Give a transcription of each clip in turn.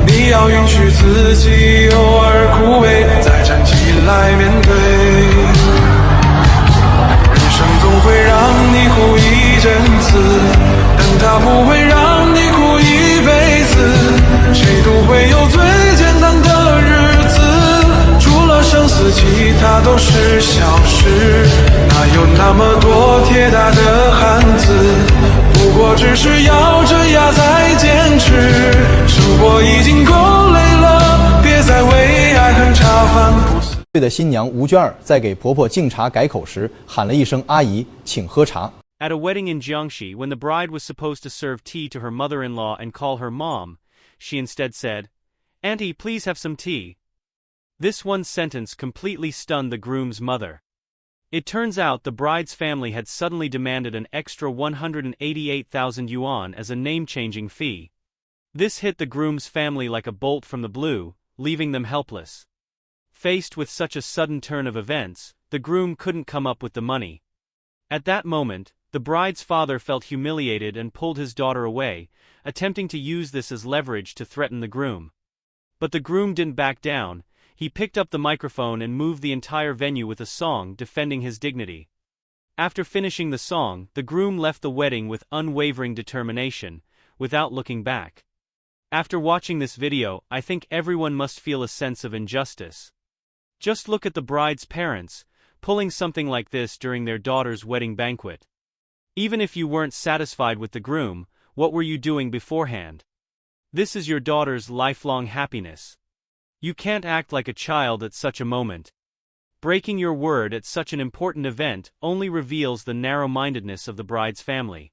你要允许自己偶尔枯萎，再站起来面对。人生总会让你哭一阵子，但它不会让你哭一辈子。谁都会有最简单的日子，除了生死，其他都是小事。哪有那么多铁打的汉子？不过只是咬着牙在坚持。生活已经够累了，别再为爱恨茶饭不思。岁的新娘吴娟儿在给婆婆敬茶改口时，喊了一声“阿姨，请喝茶”。 At a wedding in Jiangxi, when the bride was supposed to serve tea to her mother-in-law and call her mom, she instead said, "Auntie, please have some tea." This one sentence completely stunned the groom's mother. It turns out the bride's family had suddenly demanded an extra 188,000 yuan as a name-changing fee. This hit the groom's family like a bolt from the blue, leaving them helpless. Faced with such a sudden turn of events, the groom couldn't come up with the money. At that moment, the bride's father felt humiliated and pulled his daughter away, attempting to use this as leverage to threaten the groom. But the groom didn't back down. He picked up the microphone and moved the entire venue with a song defending his dignity. After finishing the song, the groom left the wedding with unwavering determination, without looking back. After watching this video, I think everyone must feel a sense of injustice. Just look at the bride's parents, pulling something like this during their daughter's wedding banquet. Even if you weren't satisfied with the groom, what were you doing beforehand? This is your daughter's lifelong happiness. You can't act like a child at such a moment. Breaking your word at such an important event only reveals the narrow-mindedness of the bride's family.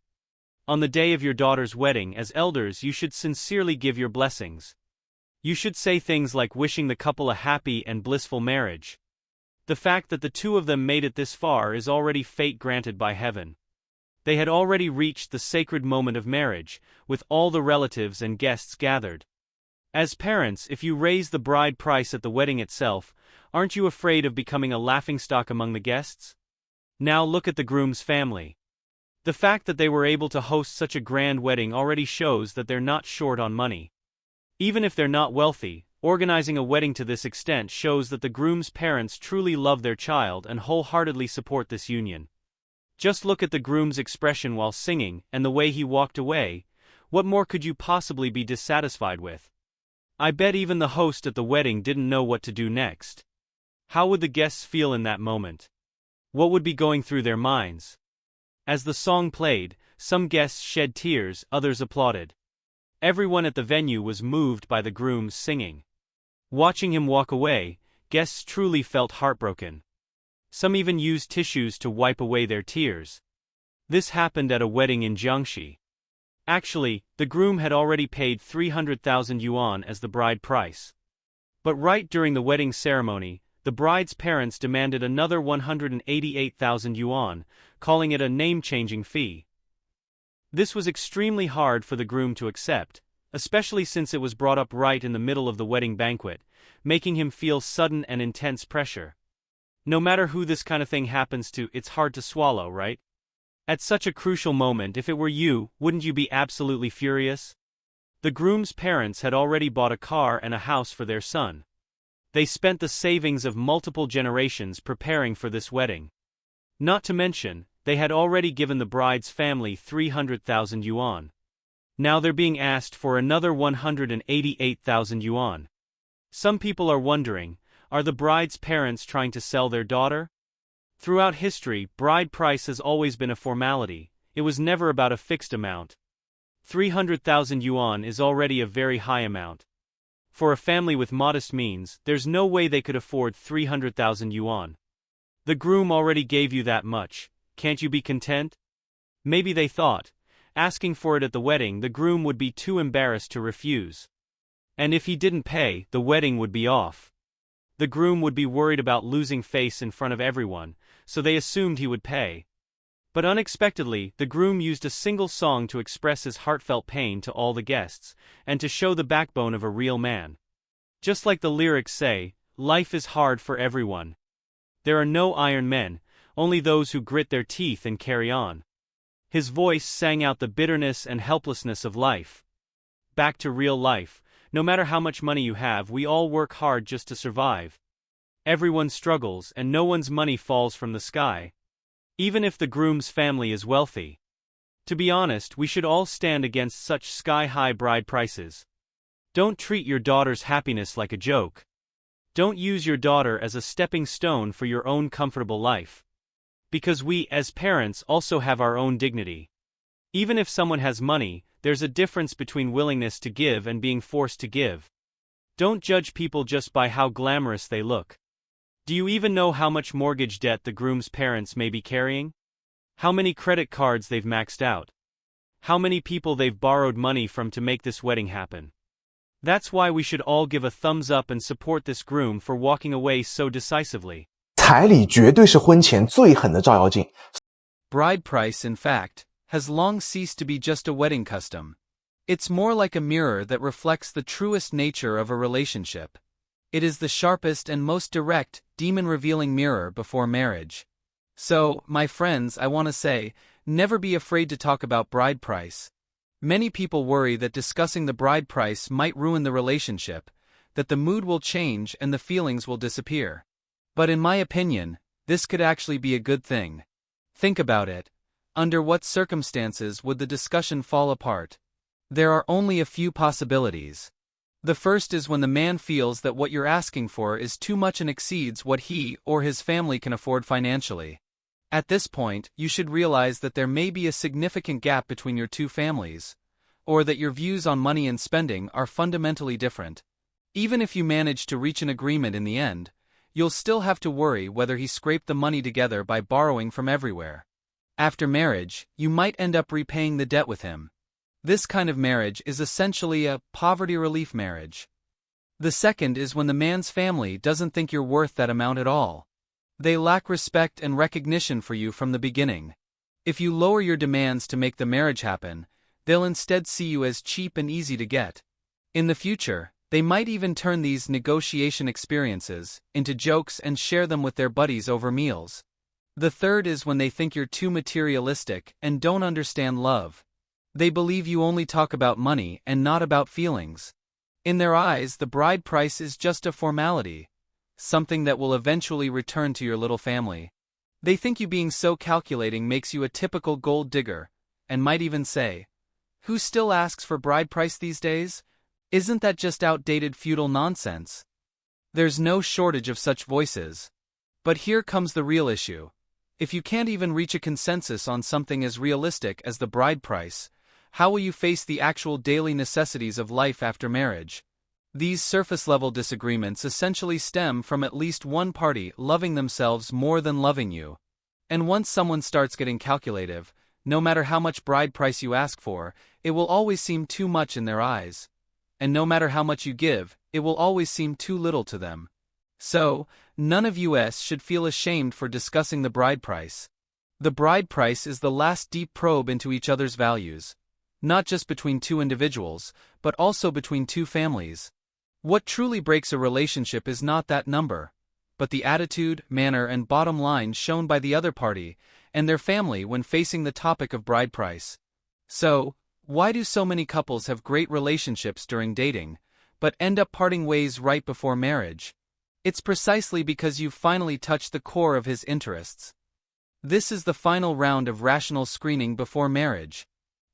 On the day of your daughter's wedding, as elders, you should sincerely give your blessings. You should say things like wishing the couple a happy and blissful marriage. The fact that the two of them made it this far is already fate granted by heaven. They had already reached the sacred moment of marriage, with all the relatives and guests gathered. As parents, if you raise the bride price at the wedding itself, aren't you afraid of becoming a laughingstock among the guests? Now look at the groom's family. The fact that they were able to host such a grand wedding already shows that they're not short on money. Even if they're not wealthy, organizing a wedding to this extent shows that the groom's parents truly love their child and wholeheartedly support this union. Just look at the groom's expression while singing, and the way he walked away. What more could you possibly be dissatisfied with? I bet even the host at the wedding didn't know what to do next. How would the guests feel in that moment? What would be going through their minds? As the song played, some guests shed tears, others applauded. Everyone at the venue was moved by the groom's singing. Watching him walk away, guests truly felt heartbroken. Some even used tissues to wipe away their tears. This happened at a wedding in Jiangxi. Actually, the groom had already paid 300,000 yuan as the bride price. But right during the wedding ceremony, the bride's parents demanded another 188,000 yuan, calling it a name-changing fee. This was extremely hard for the groom to accept, especially since it was brought up right in the middle of the wedding banquet, making him feel sudden and intense pressure. No matter who this kind of thing happens to, it's hard to swallow, right? At such a crucial moment, if it were you, wouldn't you be absolutely furious? The groom's parents had already bought a car and a house for their son. They spent the savings of multiple generations preparing for this wedding. Not to mention, they had already given the bride's family 300,000 yuan. Now they're being asked for another 188,000 yuan. Some people are wondering, are the bride's parents trying to sell their daughter? Throughout history, bride price has always been a formality. It was never about a fixed amount. 300,000 yuan is already a very high amount. For a family with modest means, there's no way they could afford 300,000 yuan. The groom already gave you that much. Can't you be content? Maybe they thought, asking for it at the wedding, the groom would be too embarrassed to refuse. And if he didn't pay, the wedding would be off. The groom would be worried about losing face in front of everyone, so they assumed he would pay. But unexpectedly, the groom used a single song to express his heartfelt pain to all the guests, and to show the backbone of a real man. Just like the lyrics say, life is hard for everyone. There are no iron men, only those who grit their teeth and carry on. His voice sang out the bitterness and helplessness of life. back to real life. No matter how much money you have, we all work hard just to survive. Everyone struggles, and no one's money falls from the sky. Even if the groom's family is wealthy. To be honest, we should all stand against such sky-high bride prices. Don't treat your daughter's happiness like a joke. Don't use your daughter as a stepping stone for your own comfortable life. Because we, as parents, also have our own dignity. Even if someone has money, there's a difference between willingness to give and being forced to give. Don't judge people just by how glamorous they look. Do you even know how much mortgage debt the groom's parents may be carrying? How many credit cards they've maxed out? How many people they've borrowed money from to make this wedding happen? That's why we should all give a thumbs up and support this groom for walking away so decisively. 彩礼绝对是婚前最狠的照妖镜。 Bride price, in fact, has long ceased to be just a wedding custom. It's more like a mirror that reflects the truest nature of a relationship. It is the sharpest and most direct, demon-revealing mirror before marriage. So, my friends, I want to say, never be afraid to talk about bride price. Many people worry that discussing the bride price might ruin the relationship, that the mood will change and the feelings will disappear. But in my opinion, this could actually be a good thing. Think about it. Under what circumstances would the discussion fall apart? There are only a few possibilities. The first is when the man feels that what you're asking for is too much and exceeds what he or his family can afford financially. At this point, you should realize that there may be a significant gap between your two families, or that your views on money and spending are fundamentally different. Even if you manage to reach an agreement in the end, you'll still have to worry whether he scraped the money together by borrowing from everywhere. After marriage, you might end up repaying the debt with him. This kind of marriage is essentially a poverty relief marriage. The second is when the man's family doesn't think you're worth that amount at all. They lack respect and recognition for you from the beginning. If you lower your demands to make the marriage happen, they'll instead see you as cheap and easy to get. In the future, they might even turn these negotiation experiences into jokes and share them with their buddies over meals. The third is when they think you're too materialistic and don't understand love. They believe you only talk about money and not about feelings. In their eyes, the bride price is just a formality, something that will eventually return to your little family. They think you being so calculating makes you a typical gold digger, and might even say, "Who still asks for bride price these days? Isn't that just outdated feudal nonsense?" There's no shortage of such voices. But here comes the real issue. If you can't even reach a consensus on something as realistic as the bride price, how will you face the actual daily necessities of life after marriage? These surface-level disagreements essentially stem from at least one party loving themselves more than loving you. And once someone starts getting calculative, no matter how much bride price you ask for, it will always seem too much in their eyes. And no matter how much you give, it will always seem too little to them. So, none of us should feel ashamed for discussing the bride price. The bride price is the last deep probe into each other's values. Not just between two individuals, but also between two families. What truly breaks a relationship is not that number, but the attitude, manner, and bottom line shown by the other party and their family when facing the topic of bride price. So, why do so many couples have great relationships during dating, but end up parting ways right before marriage? It's precisely because you've finally touched the core of his interests. This is the final round of rational screening before marriage.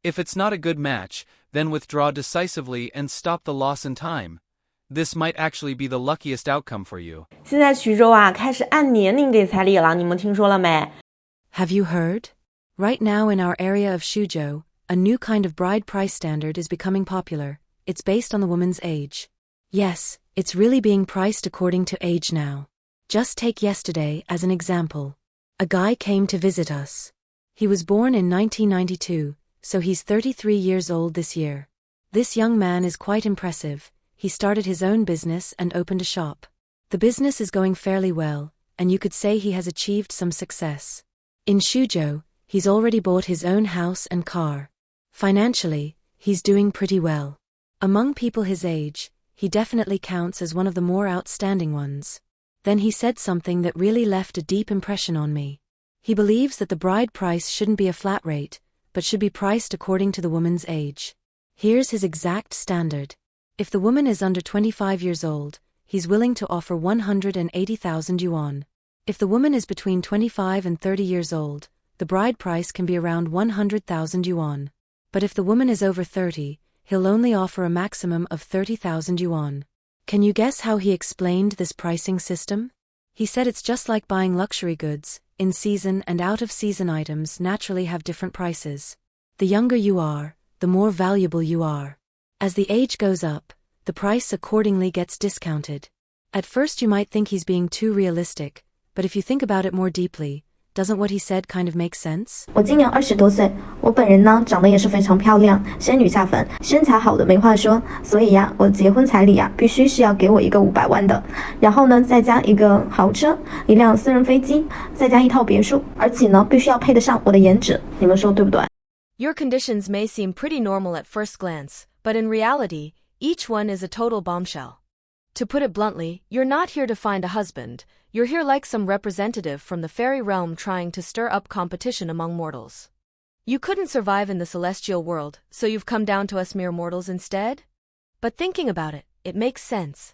If it's not a good match, then withdraw decisively and stop the loss in time. This might actually be the luckiest outcome for you. 现在徐州啊，开始按年龄给彩礼了，你们听说了没？ Have you heard? Right now in our area of Shuzhou, a new kind of bride price standard is becoming popular. It's based on the woman's age. Yes, it's really being priced according to age now. Just take yesterday as an example. A guy came to visit us. He was born in 1992, so he's 33 years old this year. This young man is quite impressive. He started his own business and opened a shop. The business is going fairly well, and you could say he has achieved some success. In Shuzhou, he's already bought his own house and car. Financially, he's doing pretty well. Among people his age, he definitely counts as one of the more outstanding ones. Then he said something that really left a deep impression on me. He believes that the bride price shouldn't be a flat rate, but should be priced according to the woman's age. Here's his exact standard. If the woman is under 25 years old, he's willing to offer 180,000 yuan. If the woman is between 25 and 30 years old, the bride price can be around 100,000 yuan. But if the woman is over 30, he'll only offer a maximum of 30,000 yuan. Can you guess how he explained this pricing system? He said it's just like buying luxury goods, in-season and out-of-season items naturally have different prices. The younger you are, the more valuable you are. As the age goes up, the price accordingly gets discounted. At first you might think he's being too realistic, but if you think about it more deeply, doesn't what he said kind of make sense? 我今年20多岁，我本人呢长得也是非常漂亮，仙女下凡，身材好的没话说。所以呀，我结婚彩礼呀，必须是要给我一个500万的，然后呢再加一个豪车，一辆私人飞机，再加一套别墅，而且呢必须要配得上我的颜值。你们说对不对？ Your conditions may seem pretty normal at first glance, but in reality, each one is a total bombshell. To put it bluntly, you're not here to find a husband. You're here like some representative from the fairy realm trying to stir up competition among mortals. You couldn't survive in the celestial world, so you've come down to us mere mortals instead? But thinking about it, it makes sense.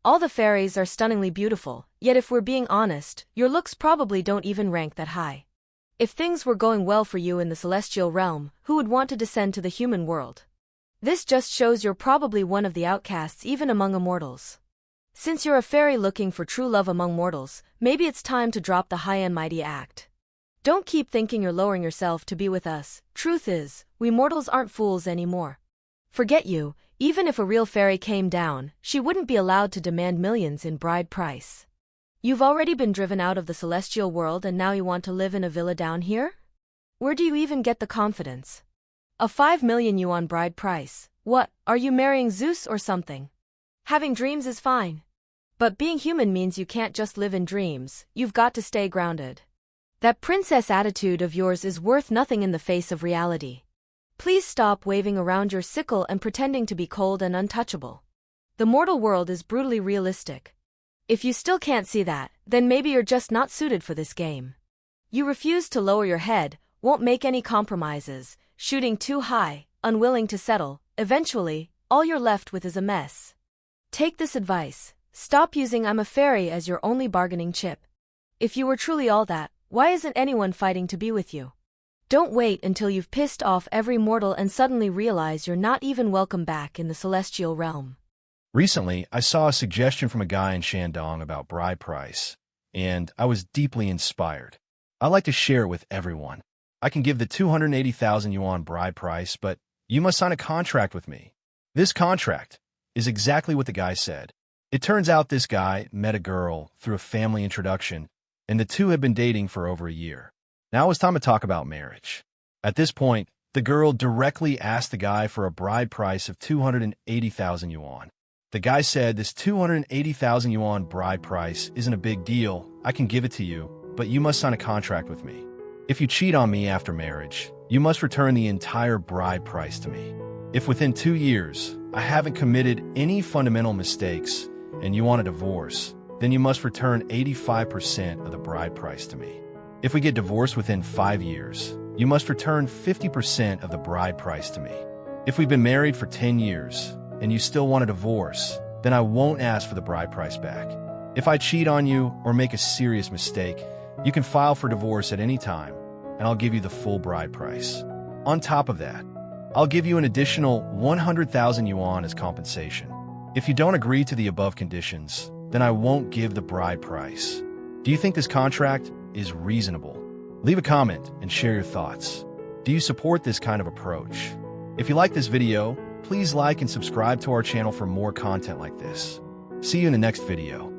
All the fairies are stunningly beautiful, yet if we're being honest, your looks probably don't even rank that high. If things were going well for you in the celestial realm, who would want to descend to the human world? This just shows you're probably one of the outcasts even among immortals. Since you're a fairy looking for true love among mortals, maybe it's time to drop the high and mighty act. Don't keep thinking you're lowering yourself to be with us. Truth is, we mortals aren't fools anymore. Forget you, even if a real fairy came down, she wouldn't be allowed to demand millions in bride price. You've already been driven out of the celestial world and now you want to live in a villa down here? Where do you even get the confidence? A 5 million yuan bride price. What, are you marrying Zeus or something? Having dreams is fine. But being human means you can't just live in dreams, you've got to stay grounded. That princess attitude of yours is worth nothing in the face of reality. Please stop waving around your sickle and pretending to be cold and untouchable. The mortal world is brutally realistic. If you still can't see that, then maybe you're just not suited for this game. You refuse to lower your head, won't make any compromises, shooting too high, unwilling to settle. Eventually, all you're left with is a mess. Take this advice. Stop using I'm a fairy as your only bargaining chip. If you were truly all that, why isn't anyone fighting to be with you? Don't wait until you've pissed off every mortal and suddenly realize you're not even welcome back in the celestial realm. Recently, I saw a suggestion from a guy in Shandong about bride price, and I was deeply inspired. I'd like to share it with everyone. I can give the 280,000 yuan bride price, but you must sign a contract with me. This contract is exactly what the guy said. It turns out this guy met a girl through a family introduction, and the two had been dating for over a year. Now it's time to talk about marriage. At this point, the girl directly asked the guy for a bride price of 280,000 yuan. The guy said, this 280,000 yuan bride price isn't a big deal, I can give it to you, but you must sign a contract with me. If you cheat on me after marriage, you must return the entire bride price to me. If within 2 years, I haven't committed any fundamental mistakes, and you want a divorce, then you must return 85% of the bride price to me. If we get divorced within 5 years, you must return 50% of the bride price to me. If we've been married for 10 years, and you still want a divorce, then I won't ask for the bride price back. If I cheat on you or make a serious mistake, you can file for divorce at any time, and I'll give you the full bride price. On top of that, I'll give you an additional 100,000 yuan as compensation. If you don't agree to the above conditions, then I won't give the bride price. Do you think this contract is reasonable? Leave a comment and share your thoughts. Do you support this kind of approach? If you like this video, please like and subscribe to our channel for more content like this. See you in the next video.